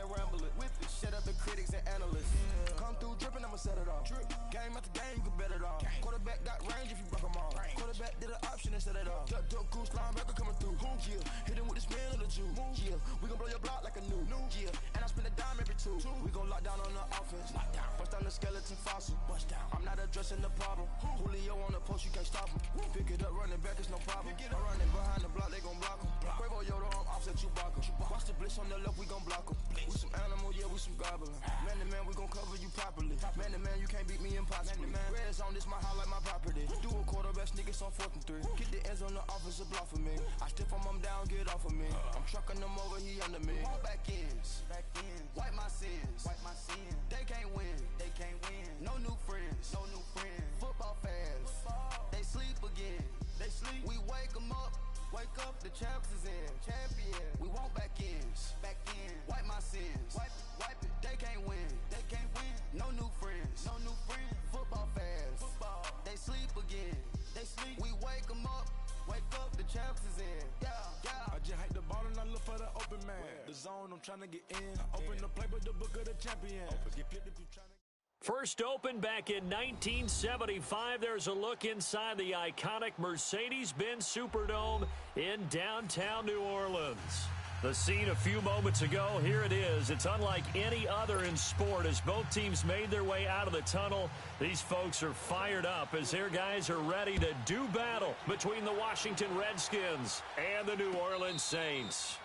and ramble it. Whip it. Shut up the critics and analysts. Come through dripping, I'ma set it off. Game after game, you can bet it off. Quarterback got range if you broke them off. Quarterback did an option and set it off. Duck, goose, linebacker coming through. Yeah, hit him with the spin of the juice. Yeah, we gon' blow your block like a new. Yeah, and I spend a dime every two. We gon' lock down on the offense. Bust down the skeleton fossil. Bust down. I'm not addressing the problem. Julio on the post, you can't stop him. Pick it up, running back, it's no problem. I'm running behind the block, they gon' block him. Quavo Yoda, I'm offset Chewbacca. Watch the blitz on the left, we gon' block him. We some animal, yeah, we some goblin. Man to man, we gon' cover you properly. Man to man, you can't beat me impossibly. Red zone, this my highlight, my property. Do a quarterback sneakers on 4th and 3. Get the ends on the offensive block for me. I stiff him, I'm down, get off of me. I'm trucking them over, he under me. Back ends, wipe my sins, They can't win, No new friends, Football fans, they sleep again. We wake them up. Wake up, the champs is in. Champion. We want back ends. Wipe my sins. Wipe it. They can't win. No new friends. Football fans. They sleep again. We wake them up. Wake up, the champs is in. Yeah. I just hike the ball and I look for the open man. The zone, I'm trying to get in. Open the playbook, the book of the champion. Get flipped if you trying to. First opened back in 1975. There's a look inside the iconic Mercedes-Benz Superdome in downtown New Orleans. The scene a few moments ago, here it is. It's unlike any other in sport. As both teams made their way out of the tunnel, these folks are fired up as their guys are ready to do battle between the Washington Redskins and the New Orleans Saints.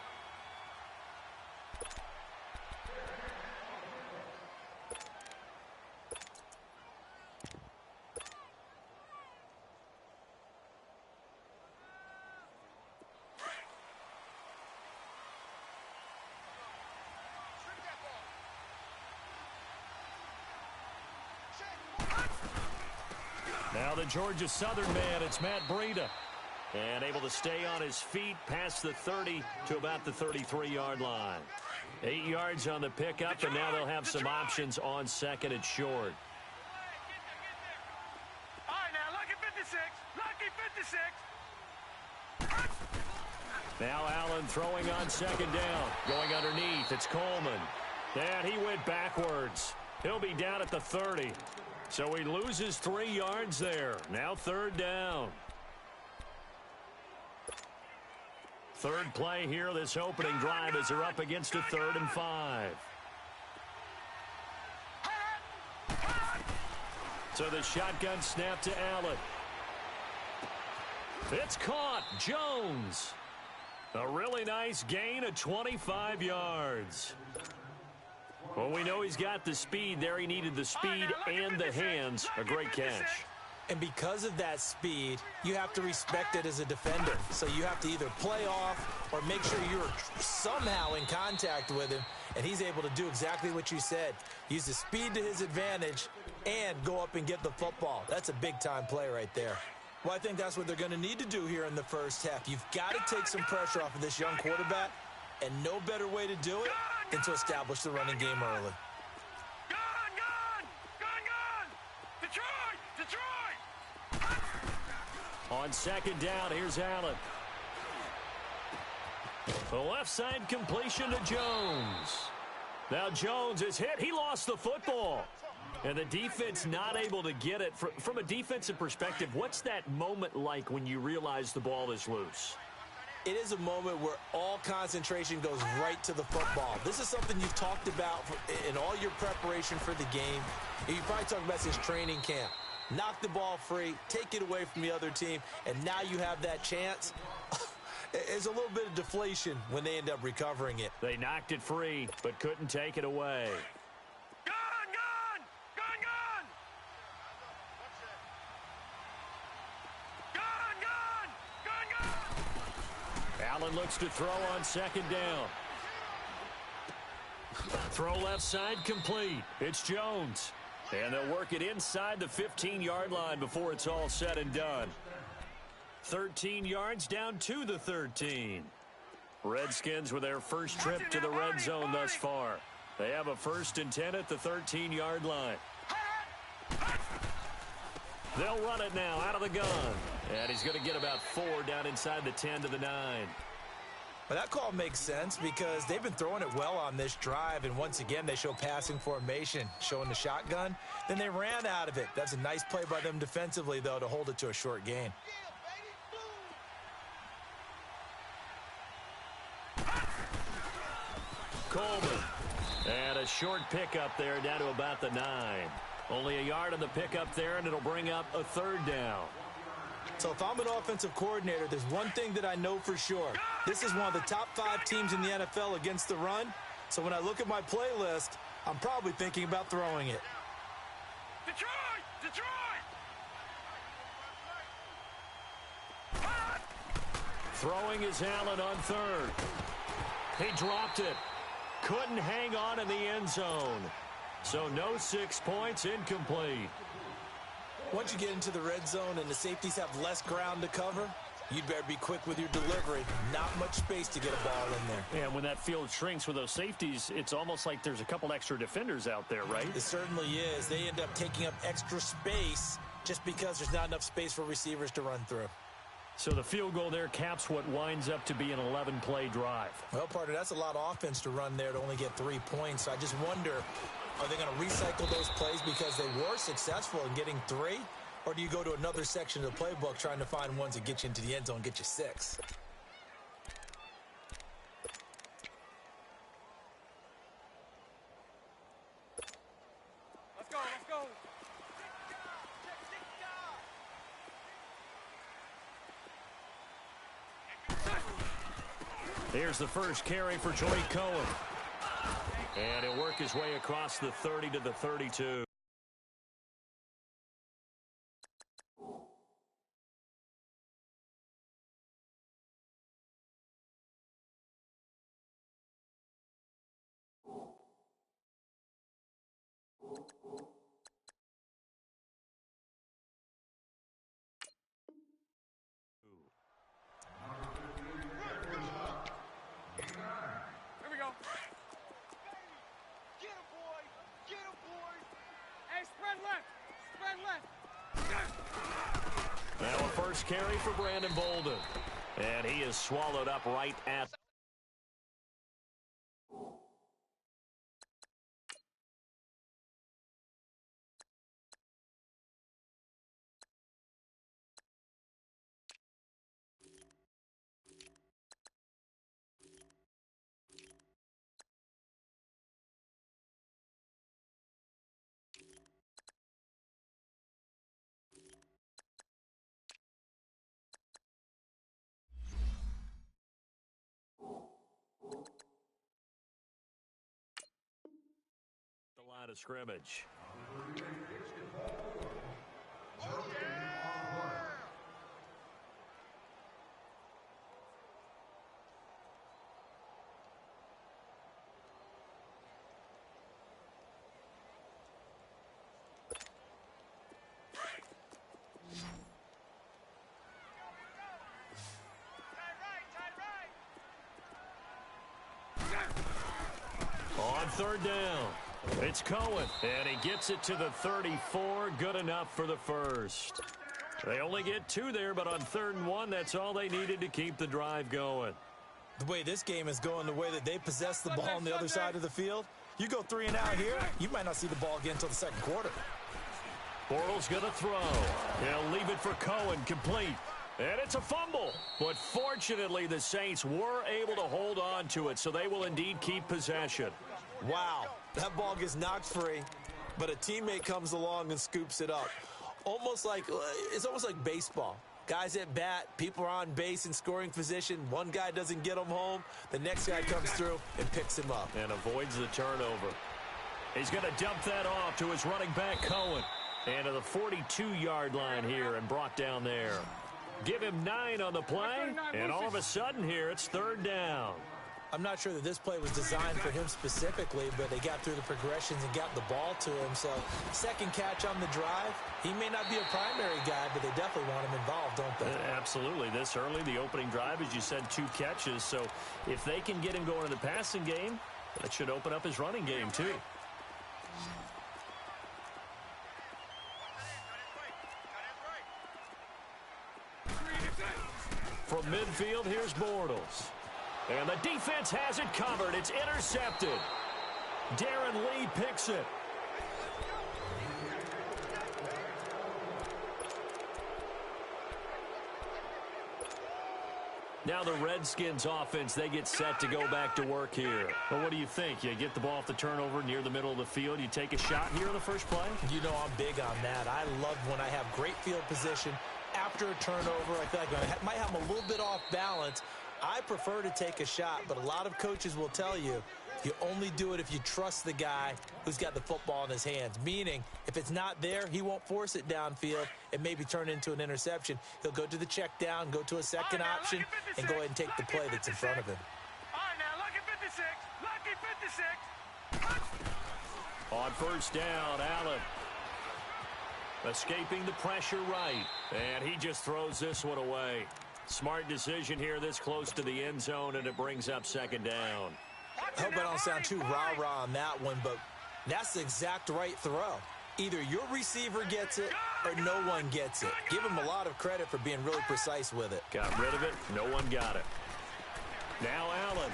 Now the Georgia Southern man, it's Matt Breida. And able to stay on his feet past the 30 to about the 33-yard line. 8 yards on the pickup, and now they'll have some options on 2nd and short. All right, now, lucky 56. Now Allen throwing on 2nd down. Going underneath, it's Coleman. And he went backwards. He'll be down at the 30. So he loses 3 yards there. Now 3rd down. Third play here, this opening drive, as they're up against a 3rd and 5. So the shotgun snap to Allen. It's caught. Jones. A really nice gain of 25 yards. Well, we know he's got the speed there. He needed the speed and the hands. A great catch. And because of that speed, you have to respect it as a defender. So you have to either play off or make sure you're somehow in contact with him. And he's able to do exactly what you said. Use the speed to his advantage and go up and get the football. That's a big-time play right there. Well, I think that's what they're going to need to do here in the first half. You've got to take some pressure off of this young quarterback. And no better way to do it than to establish the running game early. Detroit! On 2nd down, here's Allen. The left side completion to Jones. Now Jones is hit. He lost the football. And the defense not able to get it. From a defensive perspective, what's that moment like when you realize the ball is loose? It is a moment where all concentration goes right to the football. This is something you've talked about in all your preparation for the game. You probably talked about since training camp. Knock the ball free, take it away from the other team, and now you have that chance. It's a little bit of deflation when they end up recovering it. They knocked it free, but couldn't take it away. Allen looks to throw on 2nd down. Throw left side complete. It's Jones. And they'll work it inside the 15-yard line before it's all said and done. 13 yards down to the 13. Redskins with their first trip to the red zone thus far. They have a 1st and 10 at the 13-yard line. They'll run it now out of the gun. And he's going to get about 4 down inside the 10 to the 9. But that call makes sense because they've been throwing it well on this drive, and once again, they show passing formation, showing the shotgun. Then they ran out of it. That's a nice play by them defensively, though, to hold it to a short gain. Coleman. And a short pickup there down to about the 9. Only a yard on the pickup there, and it'll bring up a 3rd down. So if I'm an offensive coordinator, there's one thing that I know for sure. This is one of the top 5 teams in the NFL against the run. So when I look at my playlist, I'm probably thinking about throwing it. Detroit! Detroit! Throwing is Allen on 3rd. He dropped it. Couldn't hang on in the end zone. So no 6 points, incomplete. Once you get into the red zone and the safeties have less ground to cover, you'd better be quick with your delivery. Not much space to get a ball in there. And when that field shrinks with those safeties, it's almost like there's a couple extra defenders out there, right? It certainly is. They end up taking up extra space just because there's not enough space for receivers to run through. So the field goal there caps what winds up to be an 11-play drive. Well, partner, that's a lot of offense to run there to only get 3 points. So I just wonder, are they going to recycle those plays because they were successful in getting 3? Or do you go to another section of the playbook trying to find ones that get you into the end zone and get you 6? Let's go, let's go. Here's the first carry for Joey Cohen. And he'll work his way across the 30 to the 32. Here we go. Get him, boys. Get him, boys. Hey, spread left. Spread left. Now a first carry for Brandon Bolden. And he is swallowed up right at... the line of scrimmage. On 3rd down, it's Cohen, and he gets it to the 34. Good enough for the first. They only get 2 there, but on 3rd and 1, that's all they needed to keep the drive going. The way this game is going, the way that they possess the ball on the other side of the field, you go 3 and out here, you might not see the ball again until the 2nd quarter. Bortles going to throw. He'll leave it for Cohen, complete. And it's a fumble. But fortunately, the Saints were able to hold on to it, so they will indeed keep possession. Wow, that ball gets knocked free, but a teammate comes along and scoops it up. It's almost like baseball. Guys at bat, people are on base in scoring position. One guy doesn't get him home. The next guy comes through and picks him up. And avoids the turnover. He's going to dump that off to his running back, Cohen. And to the 42-yard line here and brought down there. Give him 9 on the play, and all of a sudden here, it's 3rd down. I'm not sure that this play was designed for him specifically, but they got through the progressions and got the ball to him. So, 2nd catch on the drive. He may not be a primary guy, but they definitely want him involved, don't they? Absolutely. This early, the opening drive, as you said, 2 catches. So, if they can get him going in the passing game, that should open up his running game, too. From midfield, here's Bortles. And the defense has it covered. It's intercepted. Darren Lee picks it. Now the Redskins offense, they get set to go back to work here. Well, what do you think? You get the ball off the turnover near the middle of the field. You take a shot here in the first play? You know I'm big on that. I love when I have great field position after a turnover. I feel like I might have them a little bit off balance. I prefer to take a shot, but a lot of coaches will tell you you only do it if you trust the guy who's got the football in his hands. Meaning, if it's not there, he won't force it downfield and maybe turn it into an interception. He'll go to the check down, go to a second option, and go ahead and take the play that's in front of him. All right, now, lucky 56. Lucky 56. On first down, Allen. Escaping the pressure right. And he just throws this one away. Smart decision here this close to the end zone, and it brings up second down. I hope I don't sound too rah-rah on that one, but that's the exact right throw. Either your receiver gets it or no one gets it. Give him a lot of credit for being really precise with it. Got rid of it. No one got it. Now Allen.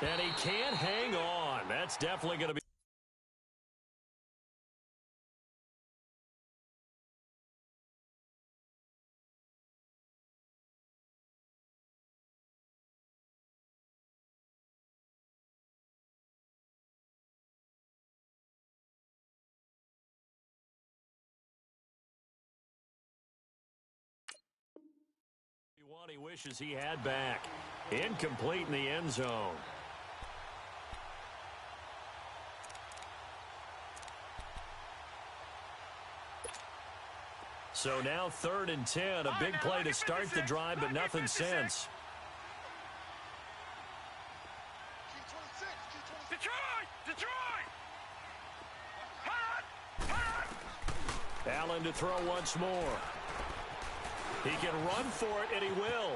And he can't hang on. That's definitely going to be. He wishes he had back. Incomplete in the end zone. So now 3rd and 10. A big play to start the drive, but nothing since. Allen to throw once more. He can run for it, and he will.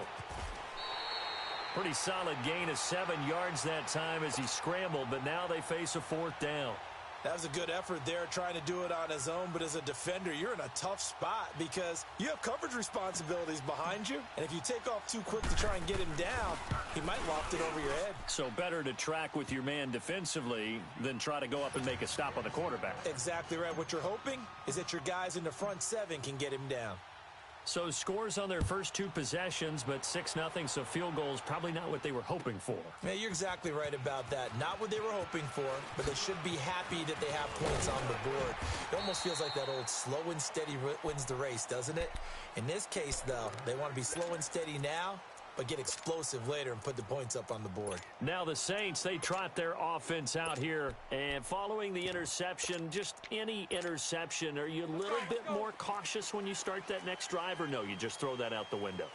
Pretty solid gain of 7 yards that time as he scrambled, but now they face a 4th down. That was a good effort there trying to do it on his own, but as a defender, you're in a tough spot because you have coverage responsibilities behind you, and if you take off too quick to try and get him down, he might loft it over your head. So better to track with your man defensively than try to go up and make a stop on the quarterback. Exactly right. What you're hoping is that your guys in the front 7 can get him down. So scores on their first 2 possessions, but 6-0, so field goals probably not what they were hoping for. Yeah, you're exactly right about that. Not what they were hoping for, but they should be happy that they have points on the board. It almost feels like that old slow and steady wins the race, doesn't it? In this case, though, they want to be slow and steady now, but get explosive later and put the points up on the board. Now the Saints, they trot their offense out here, and following the interception, just any interception, are you a little bit more cautious when you start that next drive, or no, you just throw that out the window?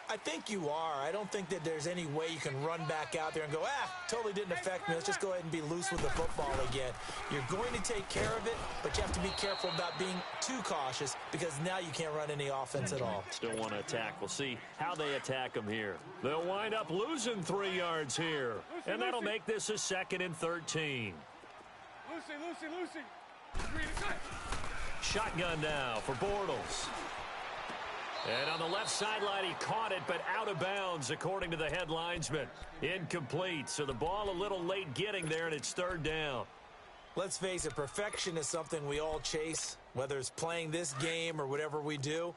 I think you are. I don't think that there's any way you can run back out there and go, totally didn't affect me. Let's just go ahead and be loose with the football again. You're going to take care of it, but you have to be careful about being too cautious because now you can't run any offense at all. Still want to attack. We'll see how they attack them here. They'll wind up losing 3 yards here, and that'll make this a 2nd and 13. Lucy. Shotgun now for Bortles. And on the left sideline, he caught it, but out of bounds, according to the head linesman. Incomplete, so the ball a little late getting there, and it's 3rd down. Let's face it, perfection is something we all chase, whether it's playing this game or whatever we do.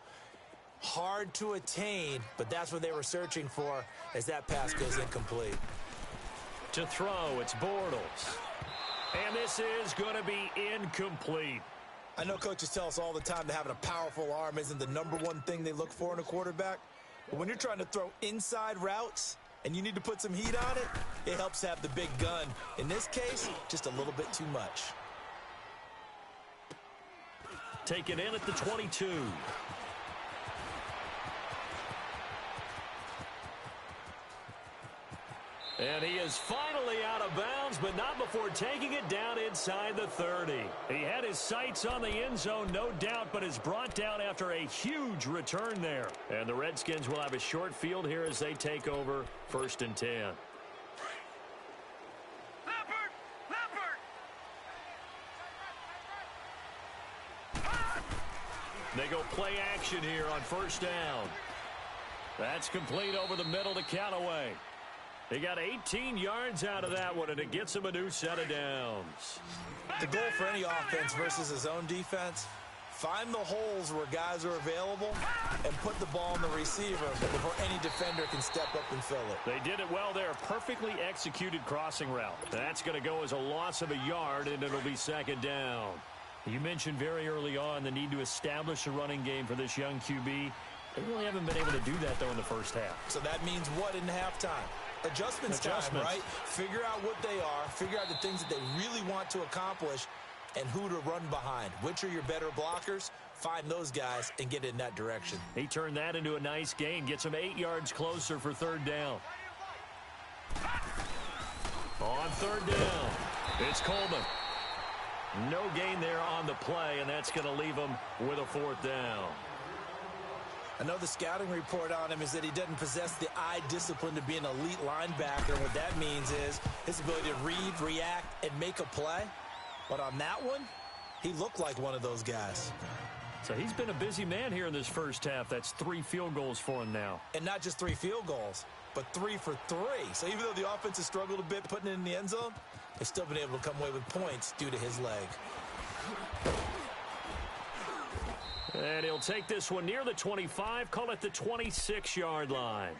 Hard to attain, but that's what they were searching for as that pass goes incomplete. To throw, it's Bortles. And this is going to be incomplete. I know coaches tell us all the time that having a powerful arm isn't the #1 thing they look for in a quarterback. But when you're trying to throw inside routes and you need to put some heat on it, it helps have the big gun. In this case, just a little bit too much. Take it in at the 22. And he is finally out of bounds, but not before taking it down inside the 30. He had his sights on the end zone, no doubt, but is brought down after a huge return there. And the Redskins will have a short field here as they take over 1st and 10. They go play action here on 1st down. That's complete over the middle to Callaway. He got 18 yards out of that one, and it gets him a new set of downs. The goal for any offense versus his own defense, find the holes where guys are available and put the ball in the receiver before any defender can step up and fill it. They did it well there. Perfectly executed crossing route. That's going to go as a loss of a yard, and it'll be second down. You mentioned very early on the need to establish a running game for this young QB. They really haven't been able to do that, though, in the first half. So that means what in halftime? Adjustments time, right? Figure out what they are. Figure out the things that they really want to accomplish and who to run behind. Which are your better blockers? Find those guys and get in that direction. He turned that into a nice gain. Gets him 8 yards closer for third down. On third down, it's Coleman. No gain there on the play, and that's going to leave him with a fourth down. I know the scouting report on him is that he doesn't possess the eye discipline to be an elite linebacker. What that means is his ability to read, react, and make a play. But on that one, he looked like one of those guys. So he's been a busy man here in this first half. That's 3 field goals for him now. And not just 3 field goals, but 3 for 3. So even though the offense has struggled a bit putting it in the end zone, they've still been able to come away with points due to his leg. And he'll take this one near the 25, call it the 26-yard line.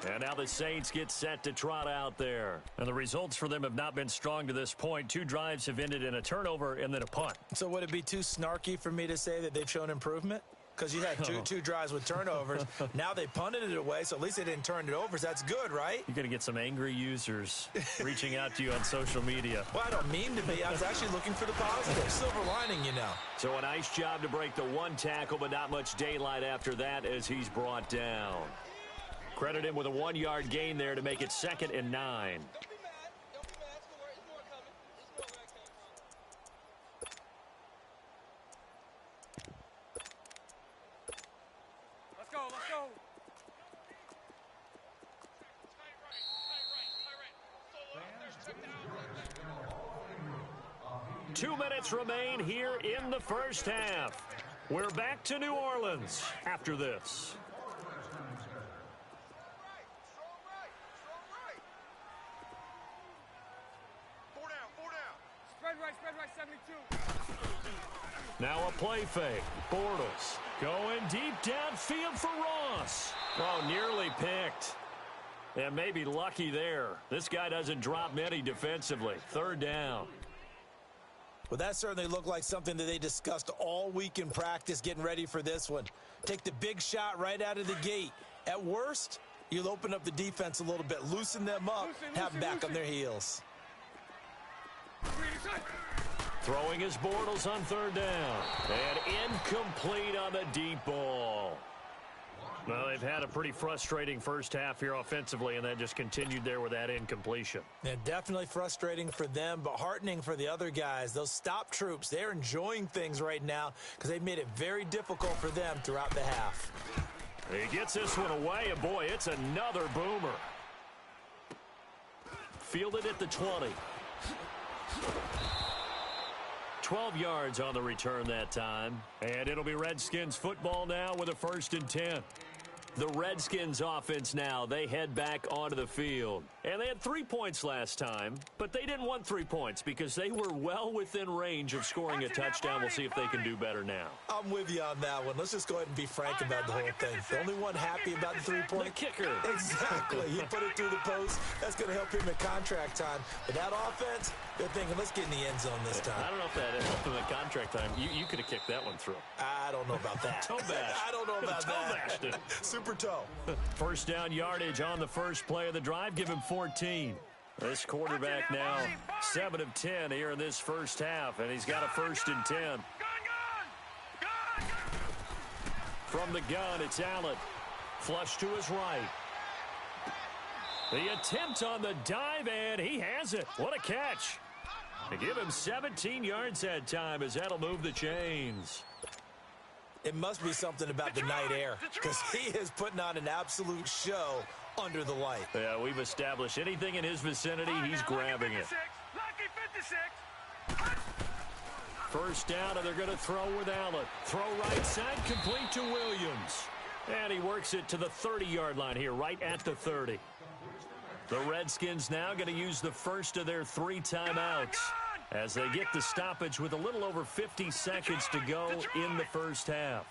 And now the Saints get set to trot out there. And the results for them have not been strong to this point. 2 drives have ended in a turnover and then a punt. So would it be too snarky for me to say that they've shown improvement? Because you had two drives with turnovers. Now they punted it away, so at least they didn't turn it over. So that's good, right? You're going to get some angry users reaching out to you on social media. Well, I don't mean to be. I was actually looking for the positive. Silver lining, you know. So a nice job to break the 1 tackle, but not much daylight after that as he's brought down. Credit him with a 1-yard gain there to make it 2nd and 9. Let's go, let's go. 2 minutes remain here in the first half. We're back to New Orleans after this. Spread right, 72. Now a play fake. Bortles going deep downfield for Ross. Oh, nearly picked. And maybe lucky there. This guy doesn't drop many defensively. 3rd down. Well, that certainly looked like something that they discussed all week in practice getting ready for this one. Take the big shot right out of the gate. At worst, you'll open up the defense a little bit, loosen them up, have them back on their heels. Throwing his Bortles on 3rd down. And incomplete on the deep ball. Well, they've had a pretty frustrating first half here offensively, and that just continued there with that incompletion. Yeah, definitely frustrating for them, but heartening for the other guys. Those stop troops, they're enjoying things right now because they've made it very difficult for them throughout the half. He gets this one away, and boy, it's another boomer. Fielded at the 20. 12 yards on the return that time. And it'll be Redskins football now with a 1st and 10. The Redskins offense now, they head back onto the field. And they had 3 points last time, but they didn't want 3 points because they were well within range of scoring a touchdown. We'll see if they can do better now. I'm with you on that one. Let's just go ahead and be frank about the whole thing. The only one happy about the 3-point? The kicker. Exactly. He put it through the post. That's going to help him at contract time. But that offense, they're thinking, let's get in the end zone this time. I don't know if that helped him at contract time. You could have kicked that one through. I don't know about that. Toe bash. I don't know about Toe that. bashed it. Super toe. 1st down yardage on the first play of the drive. Give him 14. This quarterback now 7 of 10 here in this first half, and he's got a 1st and 10. Gun! From the gun, it's Allen. Flush to his right. The attempt on the dive, and he has it. What a catch. They give him 17 yards that time as that'll move the chains. It must be something about the night air because he is putting on an absolute show under the light. Yeah, we've established anything in his vicinity, he's grabbing it. Lucky 56. 1st down, and they're going to throw with Allen. Throw right side, complete to Williams. And he works it to the 30-yard line here, right at the 30. The Redskins now going to use the first of their 3 timeouts as they get the stoppage with a little over 50 seconds to go in the first half.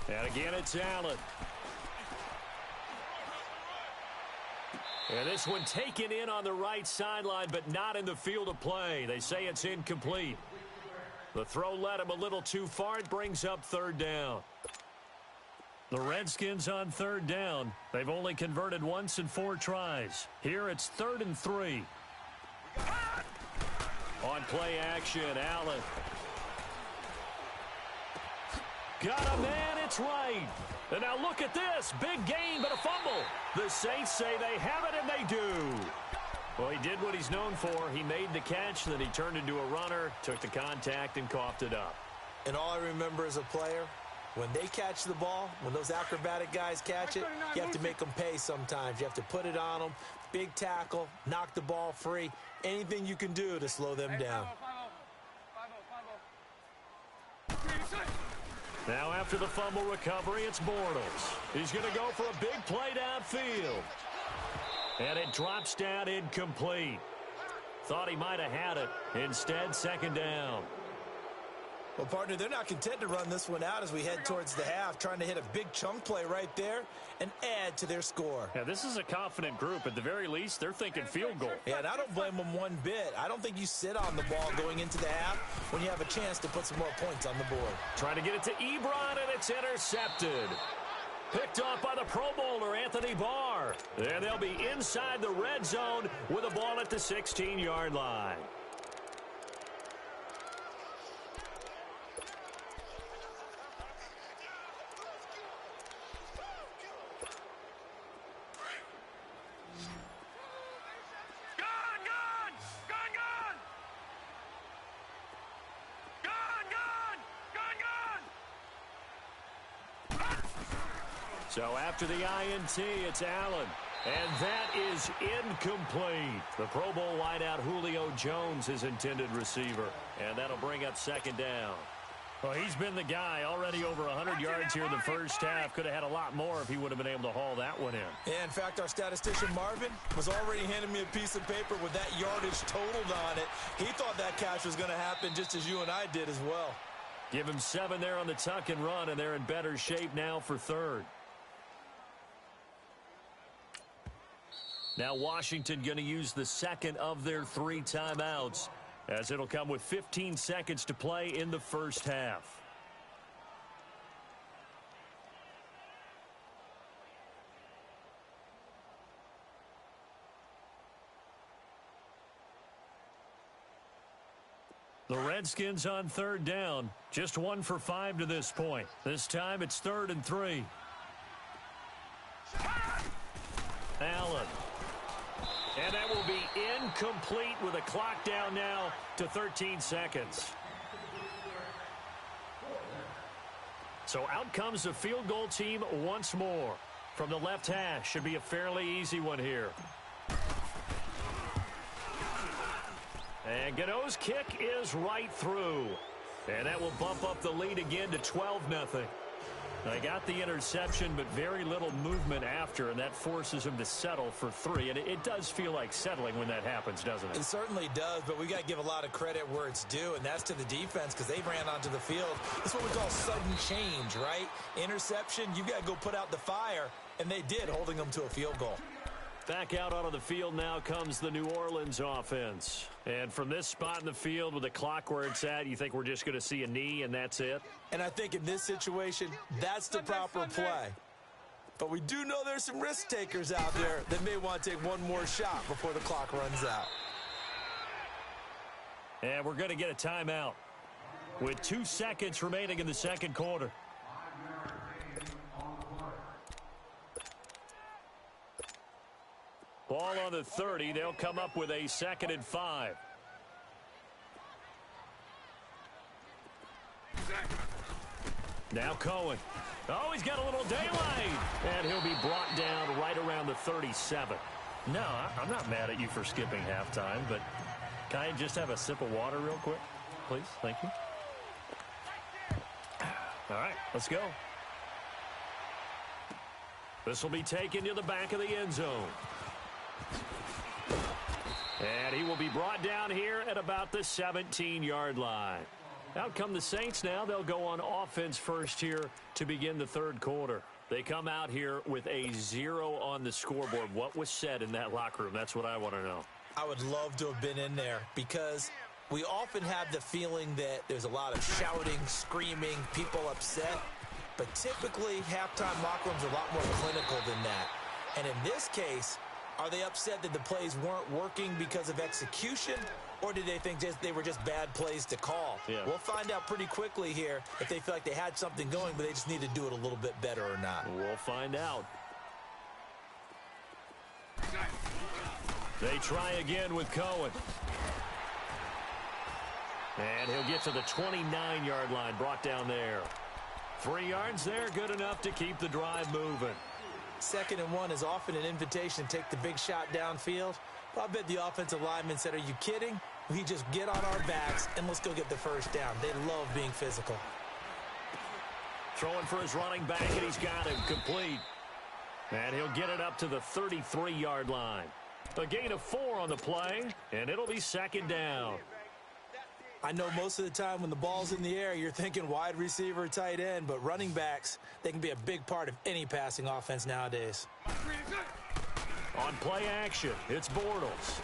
And again, it's Allen. And this one taken in on the right sideline, but not in the field of play. They say it's incomplete. The throw led him a little too far. It brings up 3rd down. The Redskins on 3rd down. They've only converted once in 4 tries. Here it's 3rd and 3. On play action, Allen. Got a man, it's right. And now look at this. Big gain, but a fumble. The Saints say they have it, and they do. Well, he did what he's known for. He made the catch, then he turned into a runner, took the contact, and coughed it up. And all I remember as a player, when they catch the ball, when those acrobatic guys catch it, you have to make them pay sometimes. You have to put it on them, big tackle, knock the ball free, anything you can do to slow them down. Now after the fumble recovery, it's Bortles. He's going to go for a big play downfield. And it drops down incomplete. Thought he might have had it. Instead, 2nd down. Well, partner, they're not content to run this one out as we head towards the half, trying to hit a big chunk play right there and add to their score. Yeah, this is a confident group. At the very least, they're thinking field goal. Yeah, and I don't blame them one bit. I don't think you sit on the ball going into the half when you have a chance to put some more points on the board. Trying to get it to Ebron, and it's intercepted. Picked off by the Pro Bowler, Anthony Barr. And they'll be inside the red zone with a ball at the 16-yard line. So after the INT, it's Allen. And that is incomplete. The Pro Bowl wideout Julio Jones, his intended receiver. And that'll bring up 2nd down. Well, he's been the guy. Already over 100 yards here in the first half. Could have had a lot more if he would have been able to haul that one in. Yeah, in fact, our statistician Marvin was already handing me a piece of paper with that yardage totaled on it. He thought that catch was going to happen just as you and I did as well. Give him 7 there on the tuck and run, and they're in better shape now for 3rd. Now Washington going to use the 2nd of their 3 timeouts, as it'll come with 15 seconds to play in the first half. The Redskins on 3rd down. Just 1 for 5 to this point. This time it's 3rd and 3. Allen. And that will be incomplete with a clock down now to 13 seconds. So out comes the field goal team once more. From the left hash, should be a fairly easy one here. And Gano's kick is right through. And that will bump up the lead again to 12-0. They got the interception, but very little movement after, and that forces him to settle for 3. And it does feel like settling when that happens, doesn't it? It certainly does, but we got to give a lot of credit where it's due, and that's to the defense because they ran onto the field. That's what we call sudden change, right? Interception, you got to go put out the fire, and they did, holding them to a field goal. Back out onto the field now comes the New Orleans offense. And from this spot in the field with the clock where it's at, you think we're just going to see a knee and that's it? And I think in this situation, that's the proper play. But we do know there's some risk takers out there that may want to take one more shot before the clock runs out. And we're going to get a timeout with 2 seconds remaining in the second quarter. Ball on the 30. They'll come up with a 2nd and 5. Now Cohen. Oh, he's got a little daylight. And he'll be brought down right around the 37. No, I'm not mad at you for skipping halftime, but can I just have a sip of water real quick? Please, thank you. All right, let's go. This will be taken to the back of the end zone. And he will be brought down here at about the 17-yard line. Out come the Saints now. They'll go on offense first here to begin the third quarter. They come out here with a 0 on the scoreboard. What was said in that locker room? That's what I want to know. I would love to have been in there because we often have the feeling that there's a lot of shouting, screaming, people upset. But typically, halftime locker rooms are a lot more clinical than that. And in this case, are they upset that the plays weren't working because of execution, or did they think they were just bad plays to call? Yeah. We'll find out pretty quickly here if they feel like they had something going, but they just need to do it a little bit better or not. We'll find out. They try again with Cohen. And he'll get to the 29-yard line, brought down there. 3 yards there, good enough to keep the drive moving. 2nd and 1 is often an invitation to take the big shot downfield. But I bet the offensive lineman said, are you kidding? We just get on our backs and let's go get the first down. They love being physical. Throwing for his running back, and he's got him complete. And he'll get it up to the 33-yard line. A gain of 4 on the play, and it'll be 2nd down. I know most of the time when the ball's in the air, you're thinking wide receiver, tight end, but running backs, they can be a big part of any passing offense nowadays. On play action, it's Bortles.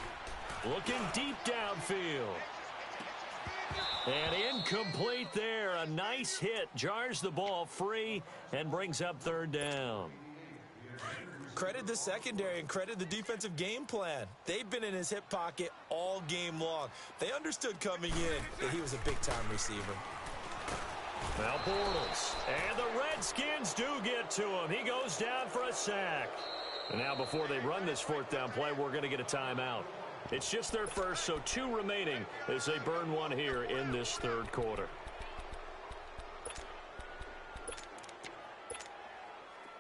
Looking deep downfield. And incomplete there. A nice hit. Jars the ball free and brings up 3rd down. Credit the secondary and credit the defensive game plan. They've been in his hip pocket all game long. They understood coming in that he was a big-time receiver. Now Bortles. And the Redskins do get to him. He goes down for a sack. And now before they run this 4th down play, we're going to get a timeout. It's just their first, so 2 remaining as they burn 1 here in this 3rd quarter.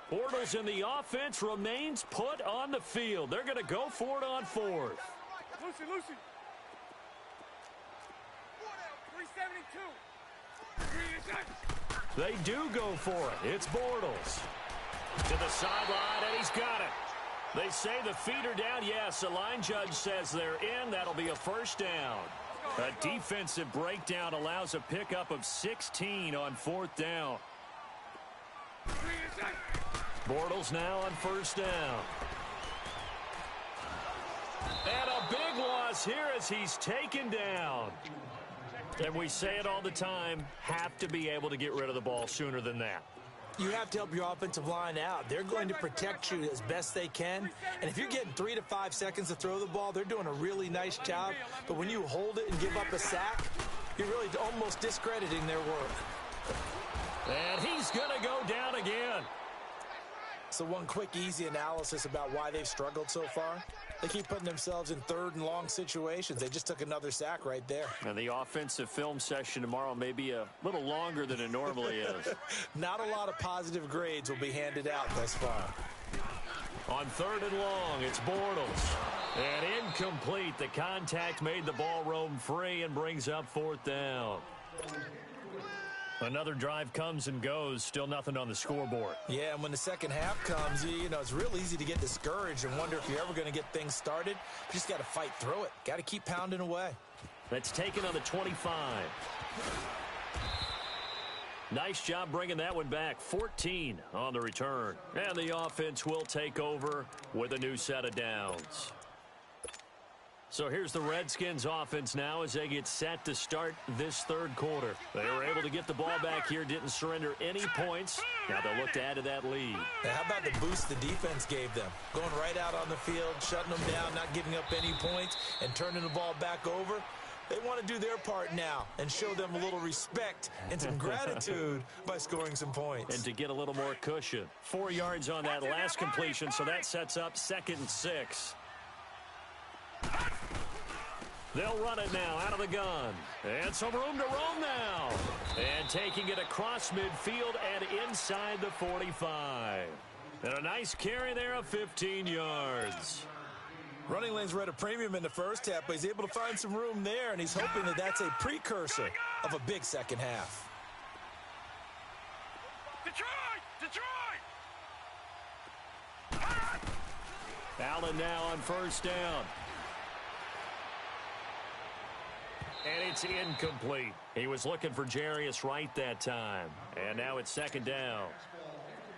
Bortles in the offense remains put on the field. They're going to go for it on 4th. Lucy. 372. They do go for it. It's Bortles. To the sideline, and he's got it. They say the feet are down. Yes, the line judge says they're in. That'll be a 1st down. A defensive breakdown allows a pickup of 16 on 4th down. Bortles now on 1st down. And a big loss here as he's taken down. And we say it all the time, have to be able to get rid of the ball sooner than that. You have to help your offensive line out. They're going to protect you as best they can. And if you're getting 3 to 5 seconds to throw the ball, they're doing a really nice job. But when you hold it and give up a sack, you're really almost discrediting their work. And he's going to go down again. So one quick, easy analysis about why they've struggled so far. They keep putting themselves in 3rd and long situations. They just took another sack right there. And the offensive film session tomorrow may be a little longer than it normally is. Not a lot of positive grades will be handed out thus far. On 3rd and long, it's Bortles. And incomplete. The contact made the ball roam free and brings up 4th down. Another drive comes and goes. Still nothing on the scoreboard. Yeah, and when the second half comes, you know, it's real easy to get discouraged and wonder if you're ever going to get things started. You just got to fight through it. Got to keep pounding away. That's taken on the 25. Nice job bringing that one back. 14 on the return. And the offense will take over with a new set of downs. So here's the Redskins offense now as they get set to start this 3rd quarter. They were able to get the ball back here, didn't surrender any points. Now they'll look to add to that lead. Now, how about the boost the defense gave them? Going right out on the field, shutting them down, not giving up any points, and turning the ball back over. They want to do their part now and show them a little respect and some gratitude by scoring some points. And to get a little more cushion. 4 yards on that last completion, so that sets up 2nd and 6. They'll run it now out of the gun. And some room to roam now. And taking it across midfield and inside the 45. And a nice carry there of 15 yards. Running lanes were at a premium in the first half, but he's able to find some room there, and he's hoping that that's a precursor of a big second half. Allen now on first down. And it's incomplete. He was looking for Jarius Wright that time. And now it's second down.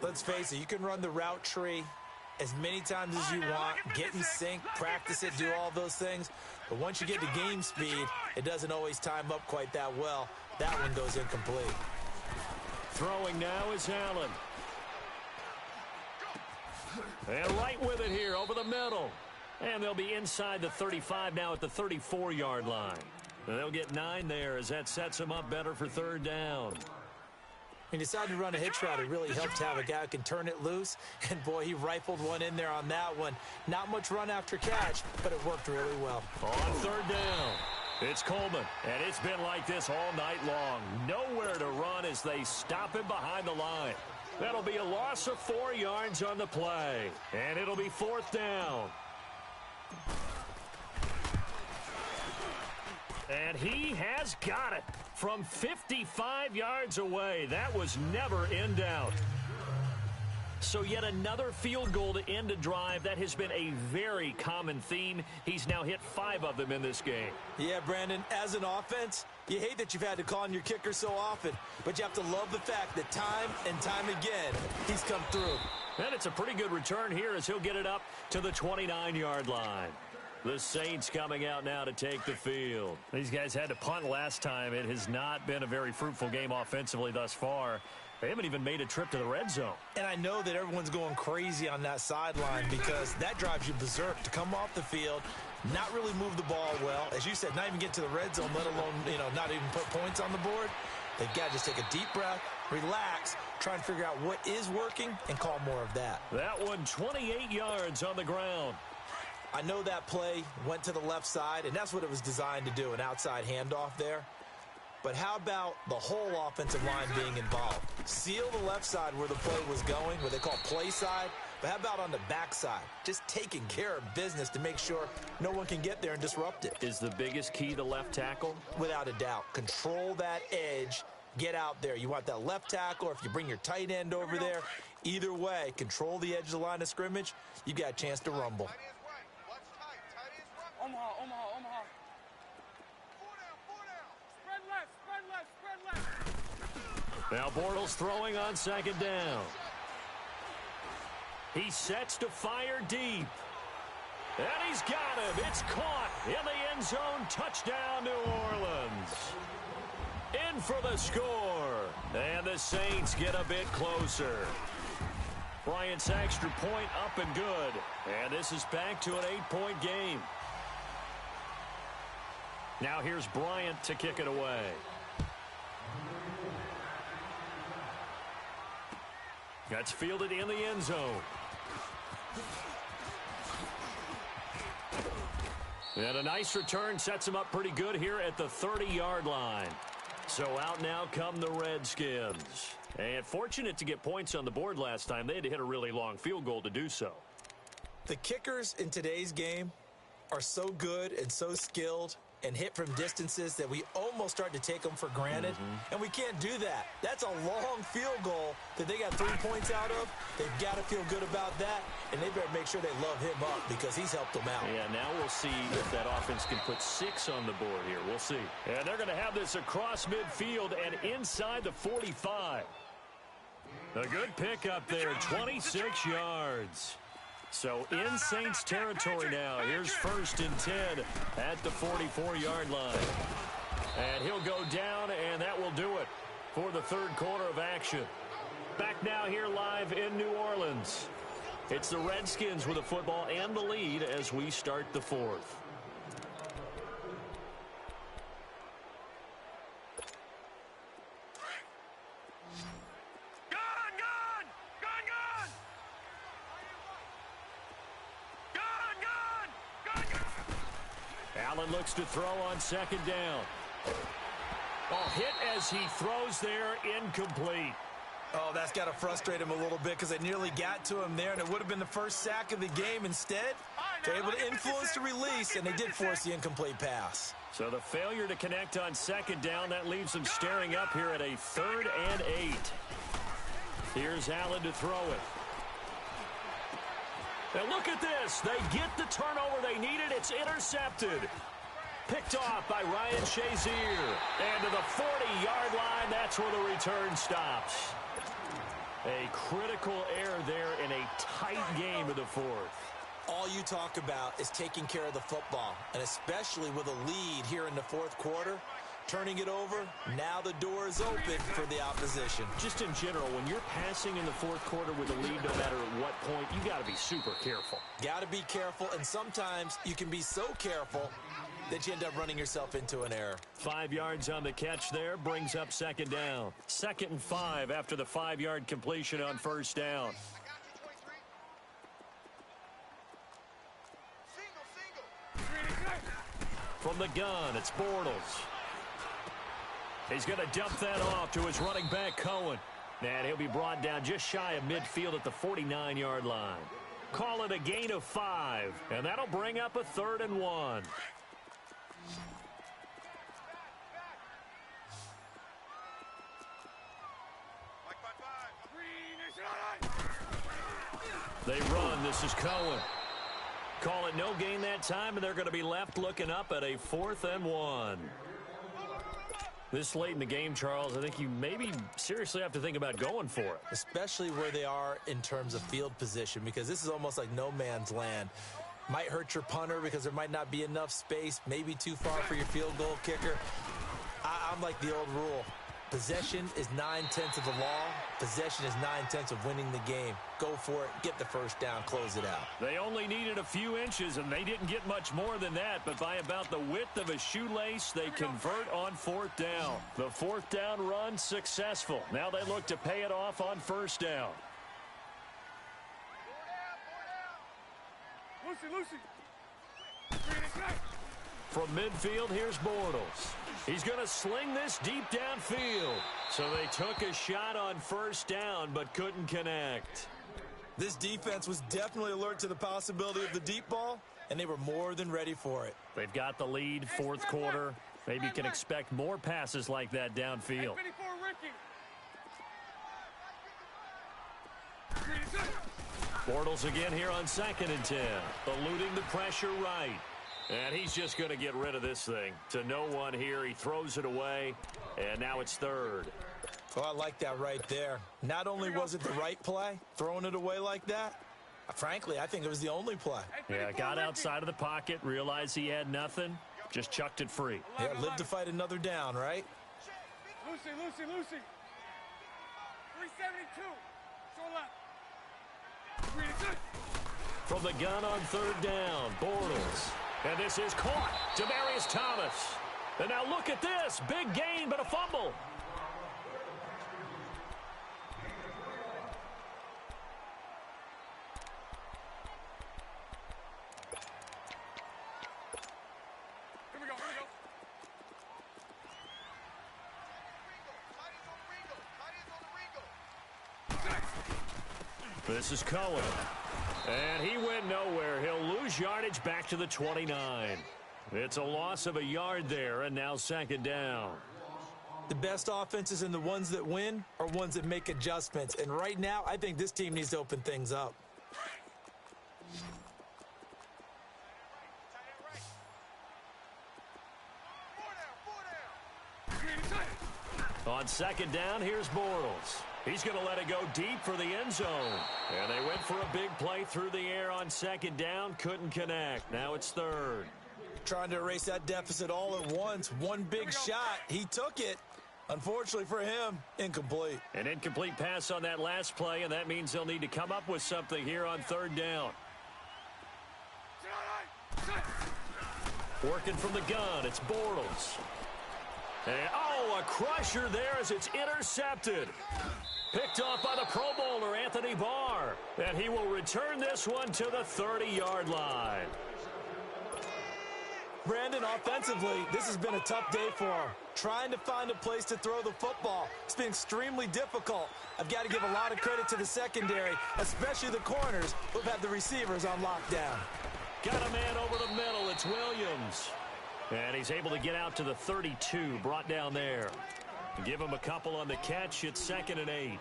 Let's face it, you can run the route tree as many times as you want, get in sync, practice it, do all those things. But once you get to game speed, it doesn't always time up quite that well. That one goes incomplete. Throwing now is Allen. And right with it here over the middle. And they'll be inside the 35 now at the 34-yard line. They'll get 9 there as that sets them up better for third down. He decided to run a hitch route. It really helped to have a guy who can turn it loose. And, boy, he rifled one in there on that one. Not much run after catch, but it worked really well. On third down, it's Coleman. And it's been like this all night long. Nowhere to run as they stop him behind the line. That'll be a loss of 4 yards on the play. And it'll be fourth down. And he has got it from 55 yards away. That was never in doubt. So yet another field goal to end a drive. That has been a very common theme. He's now hit 5 of them in this game. Yeah, Brandon, as an offense, you hate that you've had to call on your kicker so often, but you have to love the fact that time and time again, he's come through. And it's a pretty good return here as he'll get it up to the 29-yard line. The Saints coming out now to take the field. These guys had to punt last time. It has not been a very fruitful game offensively thus far. They haven't even made a trip to the red zone. And I know that everyone's going crazy on that sideline because that drives you berserk to come off the field, not really move the ball well. As you said, not even get to the red zone, let alone, not even put points on the board. They've got to just take a deep breath, relax, try and figure out what is working, and call more of that. That one 28 yards on the ground. I know that play went to the left side, and that's what it was designed to do, an outside handoff there. But how about the whole offensive line being involved? Seal the left side where the play was going, what they call play side. But how about on the backside? Just taking care of business to make sure no one can get there and disrupt it. Is the biggest key the left tackle? Without a doubt. Control that edge. Get out there. You want that left tackle, or if you bring your tight end over there, either way, control the edge of the line of scrimmage. You got a chance to rumble. Omaha. Spread left. Now Bortles throwing on second down. He sets to fire deep. And he's got him. It's caught in the end zone. Touchdown, New Orleans. In for the score. And the Saints get a bit closer. Bryant's extra point up and good. And this is back to an 8-point game. Now here's Bryant to kick it away. That's fielded in the end zone. And a nice return sets him up pretty good here at the 30-yard line. So out now come the Redskins. And fortunate to get points on the board last time. They had to hit a really long field goal to do so. The kickers in today's game are so good and so skilled and hit from distances that we almost start to take them for granted. And we can't do that. That's a long field goal that they got 3 points out of. They've got to feel good about that, and they better make sure they love him up because he's helped them out. Yeah, now we'll see if that offense can put 6 on the board here. We'll see. And they're going to have this across midfield and inside the 45. A good pickup there, 26 yards. So in Saints territory now. Here's 1st and 10 at the 44-yard line. And he'll go down, and that will do it for the third quarter of action. Back now here live in New Orleans. It's the Redskins with the football and the lead as we start the fourth. Allen looks to throw on second down. Oh, hit as he throws there, incomplete. Oh, that's got to frustrate him a little bit because they nearly got to him there, and it would have been the first sack of the game. Instead, they're able to influence the release, and they did force the incomplete pass. So the failure to connect on second down, that leaves them staring up here at a 3rd and 8. Here's Allen to throw it. And look at this. They get the turnover they needed. It's intercepted. Picked off by Ryan Shazier. And to the 40-yard line, that's where the return stops. A critical error there in a tight game of the fourth. All you talk about is taking care of the football, and especially with a lead here in the fourth quarter, turning it over, now the door is open for the opposition. Just in general, when you're passing in the fourth quarter with a lead, no matter at what point, you got to be super careful. Got to be careful, and sometimes you can be so careful that you end up running yourself into an error. 5 yards on the catch there, brings up second down. 2nd and 5 after the 5-yard completion on first down. From the gun, it's Bortles. He's going to dump that off to his running back, Cohen. And he'll be brought down just shy of midfield at the 49-yard line. Call it a gain of 5, and that'll bring up a 3rd and 1. They run. This is Cohen. Call it no gain that time, and they're going to be left looking up at a 4th and 1. This late in the game, Charles, I think you maybe seriously have to think about going for it. Especially where they are in terms of field position, because this is almost like no man's land. Might hurt your punter because there might not be enough space, maybe too far for your field goal kicker. I'm like the old rule. Possession is 9/10 of the law. Possession is 9/10 of winning the game. Go for it. Get the first down. Close it out. They only needed a few inches, and they didn't get much more than that. But by about the width of a shoelace, they convert on 4th down. The 4th down run successful. Now they look to pay it off on 1st down. Lucy. From midfield, here's Bortles. He's going to sling this deep downfield. So they took a shot on 1st down, but couldn't connect. This defense was definitely alert to the possibility of the deep ball, and they were more than ready for it. They've got the lead, 4th quarter. Maybe you can expect more passes like that downfield. Bortles again here on 2nd and 10. Eluding the pressure right. And he's just going to get rid of this thing. To no one here. He throws it away. And now it's 3rd. Oh, I like that right there. Not only was it the right play, throwing it away like that, frankly, I think it was the only play. Yeah, got outside of the pocket, realized he had nothing, just chucked it free. Yeah, live to fight another down, right? Lucy. 372. Show left. From the gun on 3rd down, Bortles. And this is caught. Demaryius Thomas. And now look at this. Big gain, but a fumble. Here we go. This is Cohen. And he went nowhere. He'll lose yardage back to the 29. It's a loss of a yard there, and now 2nd down. The best offenses and the ones that win are ones that make adjustments. And right now, I think this team needs to open things up. On 2nd down, here's Bortles. He's going to let it go deep for the end zone. And they went for a big play through the air on 2nd down. Couldn't connect. Now it's 3rd. Trying to erase that deficit all at once. One big shot. He took it. Unfortunately for him, incomplete. An incomplete pass on that last play, and that means they'll need to come up with something here on 3rd down. Working from the gun, it's Bortles. And, a crusher there as it's intercepted. Picked off by the Pro Bowler, Anthony Barr. And he will return this one to the 30-yard line. Brandon, offensively, this has been a tough day for him. Trying to find a place to throw the football. It's been extremely difficult. I've got to give a lot of credit to the secondary, especially the corners who've had the receivers on lockdown. Got a man over the middle. It's Williams. And he's able to get out to the 32, brought down there. Give him a couple on the catch. It's 2nd and 8.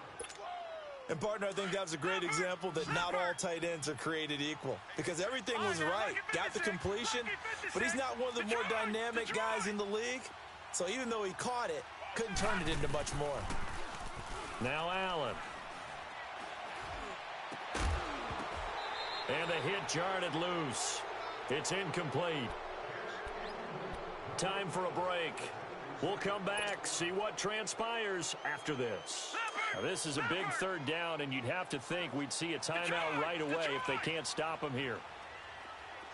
And, partner, I think that was a great example that not all tight ends are created equal because everything was right. Got the completion, but he's not one of the more dynamic guys in the league. So even though he caught it, couldn't turn it into much more. Now Allen. And the hit jarred it loose. It's incomplete. Time for a break. We'll come back, see what transpires after this. Now, this is a big third down, and you'd have to think we'd see a timeout right away if they can't stop him here.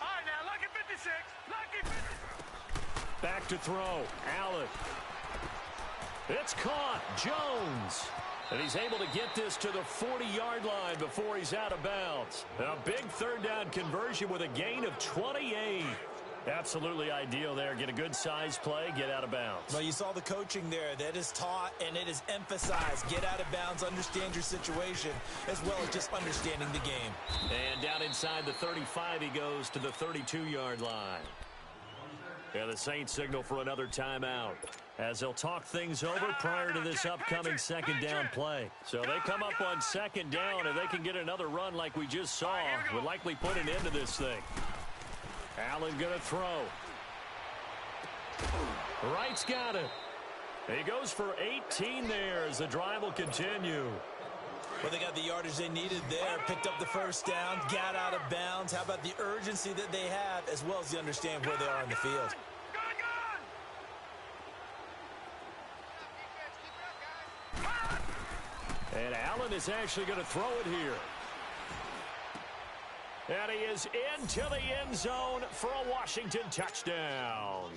All right, now, lucky 56. Lucky 56. Back to throw. Allen. It's caught. Jones. And he's able to get this to the 40-yard line before he's out of bounds. A big third down conversion with a gain of 28. Absolutely ideal there. Get a good size play, get out of bounds. Well, you saw the coaching there. That is taught and it is emphasized. Get out of bounds, understand your situation, as well as just understanding the game. And down inside the 35, he goes to the 32-yard line. And the Saints signal for another timeout as they'll talk things over prior to this upcoming second down play. So they come up on second down, and they can get another run like we just saw. Would likely put an end to this thing. Allen going to throw. Wright's got it. He goes for 18 there as the drive will continue. Well, they got the yardage they needed there, picked up the first down, got out of bounds. How about the urgency that they have, as well as the understand where they are in the field? And Allen is actually going to throw it here. And he is into the end zone for a Washington touchdown.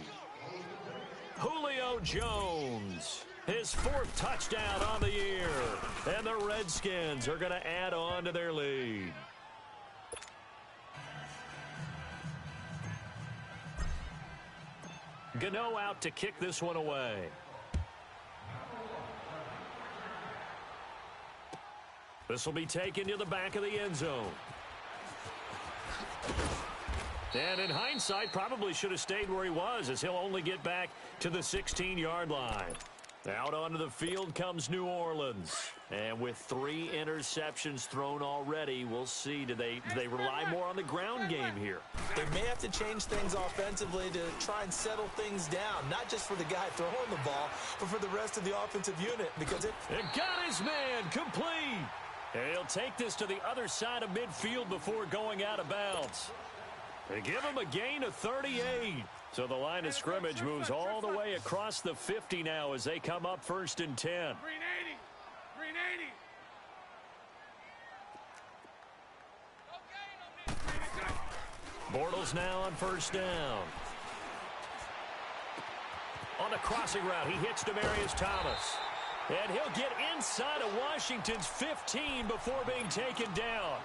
Julio Jones, his fourth touchdown on the year. And the Redskins are going to add on to their lead. Gano out to kick this one away. This will be taken to the back of the end zone. And in hindsight, probably should have stayed where he was, as he'll only get back to the 16-yard line. Out onto the field comes New Orleans. And with 3 interceptions thrown already, we'll see. Do they rely more on the ground game here? They may have to change things offensively to try and settle things down, not just for the guy throwing the ball, but for the rest of the offensive unit. Because it got his man complete. And he'll take this to the other side of midfield before going out of bounds. They give him a gain of 38. So the line of scrimmage moves all the way across the 50 now as they come up 1st and 10. Green 80. Green 80. Bortles now on 1st down. On the crossing route, he hits Demaryius Thomas. And he'll get inside of Washington's 15 before being taken down.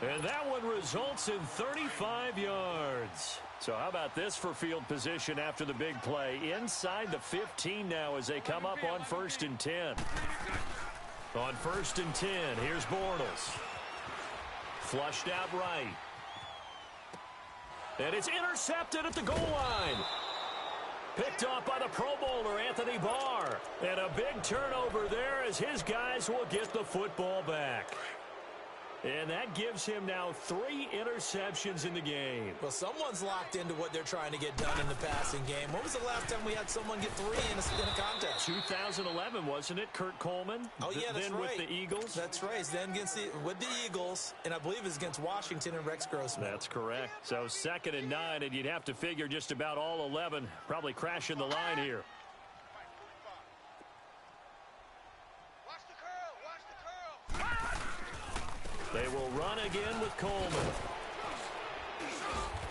And that one results in 35 yards. So how about this for field position after the big play? Inside the 15 now as they come up on 1st and 10. On 1st and 10, here's Bortles. Flushed out right. And it's intercepted at the goal line. Picked off by the Pro Bowler, Anthony Barr. And a big turnover there as his guys will get the football back. And that gives him now 3 interceptions in the game. Well, someone's locked into what they're trying to get done in the passing game. When was the last time we had someone get 3 in a contest? 2011, wasn't it? Kurt Coleman? Oh, yeah, that's then right. With the Eagles? That's right. Then with the Eagles, and I believe it's against Washington and Rex Grossman. That's correct. So 2nd and 9, and you'd have to figure just about all 11 probably crashing the line here. They will run again with Coleman.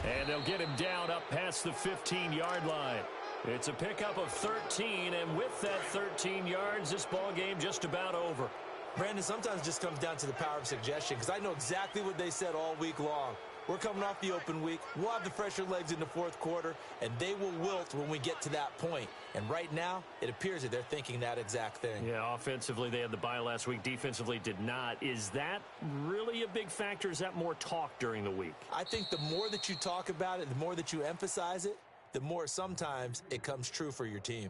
And they'll get him down up past the 15-yard line. It's a pickup of 13, and with that 13 yards, this ball game just about over. Brandon, sometimes it just comes down to the power of suggestion, because I know exactly what they said all week long. We're coming off the open week. We'll have the fresher legs in the 4th quarter, and they will wilt when we get to that point. And right now, it appears that they're thinking that exact thing. Yeah, offensively, they had the bye last week. Defensively, did not. Is that really a big factor? Is that more talk during the week? I think the more that you talk about it, the more that you emphasize it, the more sometimes it comes true for your team.